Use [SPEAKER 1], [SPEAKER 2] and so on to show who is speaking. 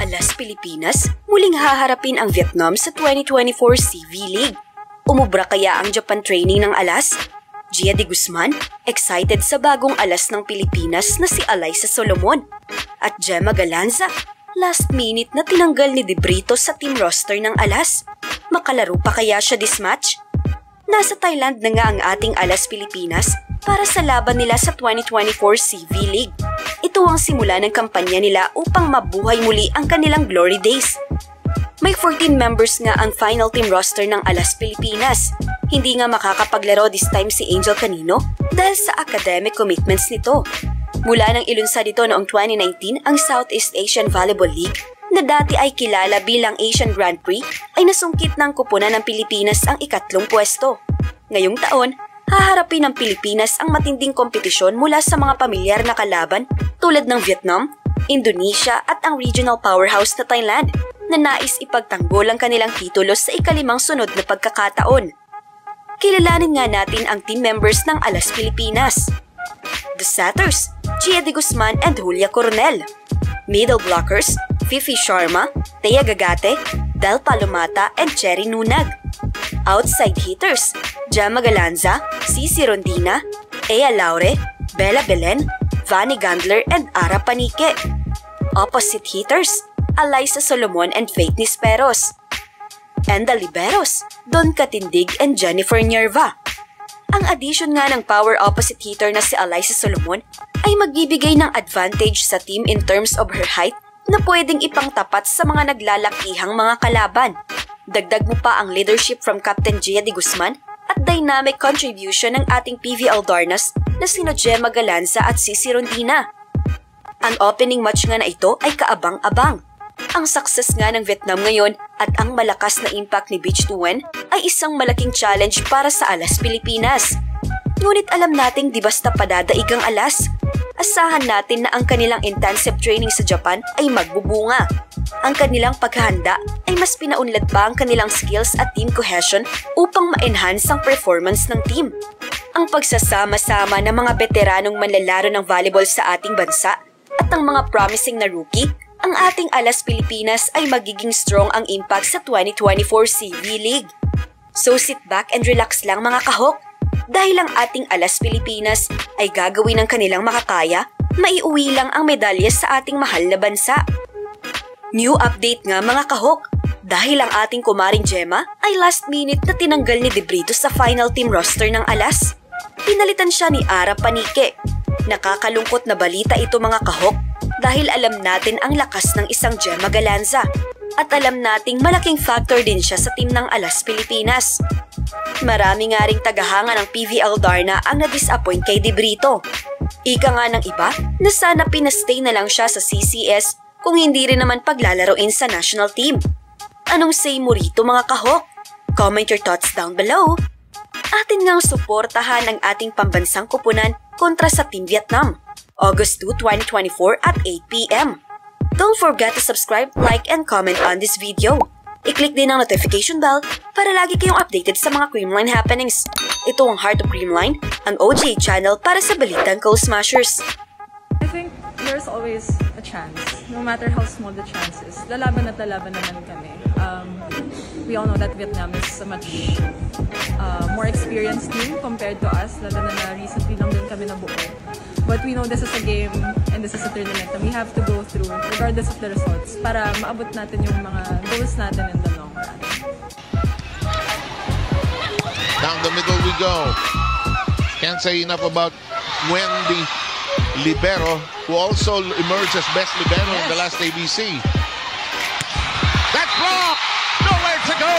[SPEAKER 1] Alas Pilipinas muling haharapin ang Vietnam sa 2024 CV League. Umubra kaya ang Japan training ng Alas? Gia de Guzman, excited sa bagong alas ng Pilipinas na si Alyssa Solomon. At Gemma Galanza, last minute na tinanggal ni De Brito sa team roster ng Alas. Makalaro pa kaya siya this match? Nasa Thailand na nga ang ating Alas Pilipinas para sa laban nila sa 2024 CV League. Ito ang simula ng kampanya nila upang mabuhay muli ang kanilang glory days. May 14 members nga ang final team roster ng Alas Pilipinas. Hindi nga makakapaglaro this time si Angel Canino dahil sa academic commitments nito. Mula nang ilunsad dito noong 2019 ang Southeast Asian Volleyball League na dati ay kilala bilang Asian Grand Prix ay nasungkit ng kupunan ng Pilipinas ang ikatlong pwesto. Ngayong taon, haharapin ng Pilipinas ang matinding kompetisyon mula sa mga pamilyar na kalaban tulad ng Vietnam, Indonesia at ang regional powerhouse na Thailand na nais ipagtanggol ang kanilang titulo sa ikalimang sunod na pagkakataon. Kilalanin nga natin ang team members ng Alas Pilipinas. The Satyrs, Gia de Guzman and Julia Coronel. Middle blockers, Fifi Sharma, Thea Gagate, Del Palomata and Cherry Nunag. Outside hitters, Gemma Galanza, Cici Rondina, Ea Laure, Bella Belen, Vani Gandler and Ara Panique. Opposite hitters, Alyssa Solomon and Faith Nisperos. And the liberos, Don Katindig and Jennifer Nerva. Ang addition nga ng power opposite hitter na si Alyssa Solomon ay magbibigay ng advantage sa team in terms of her height na pwedeng ipangtapat sa mga naglalakihang mga kalaban. Dagdag mo pa ang leadership from Captain Gia de Guzman at dynamic contribution ng ating PVL Darnas na sino Gemma Galanza at Cici Rondina. Ang opening match nga na ito ay kaabang-abang. Ang success nga ng Vietnam ngayon at ang malakas na impact ni Beach to Win ay isang malaking challenge para sa Alas Pilipinas. Ngunit alam nating di basta padadaig ang Alas. Asahan natin na ang kanilang intensive training sa Japan ay magbubunga. Ang kanilang paghahanda ay mas pinaunlad pa ang kanilang skills at team cohesion upang ma-enhance ang performance ng team. Ang pagsasama-sama ng mga veteranong manlalaro ng volleyball sa ating bansa at ang mga promising na rookie, ang ating Alas Pilipinas ay magiging strong ang impact sa 2024 CV League. So sit back and relax lang mga kahok. Dahil ang ating Alas Pilipinas ay gagawin ng kanilang makakaya, maiuwi lang ang medalya sa ating mahal na bansa. New update nga mga kahok. Dahil ang ating kumaring Gemma ay last minute na tinanggal ni De Brito sa final team roster ng Alas. Pinalitan siya ni Ara Panique. Nakakalungkot na balita ito mga kahok dahil alam natin ang lakas ng isang Gemma Galanza at alam nating malaking factor din siya sa team ng Alas Pilipinas. Marami nga ring tagahanga ng PVL Darna ang na-disappoint kay De Brito. Ika nga ng iba na sana pinastay na lang siya sa CCS kung hindi rin naman paglalaroin sa national team. Anong say mo rito mga kahok? Comment your thoughts down below. Atin ngang suportahan ang ating pambansang kupunan kontra sa Team Vietnam. August 2, 2024 at 8 p.m. Don't forget to subscribe, like, and comment on this video. I-click din ang notification bell para lagi kayong updated sa mga Creamline happenings. Ito ang Heart of Creamline, ang OGA channel para sa balitang Coal Smashers.
[SPEAKER 2] I think there's always a chance, no matter how small the chance is. Lalaban at lalaban naman kami. We all know that Vietnam is a much more experienced team compared to us, lalo na recently lang din kami nabuo. But we know this is a game and this is a tournament that we have to go through regardless of the results para maabot natin yung mga goals natin in the long run.
[SPEAKER 3] Down the middle we go. Can't say enough about Wendy Libero, who also emerged as best libero in the last ABC. That's blocked! Nowhere to go!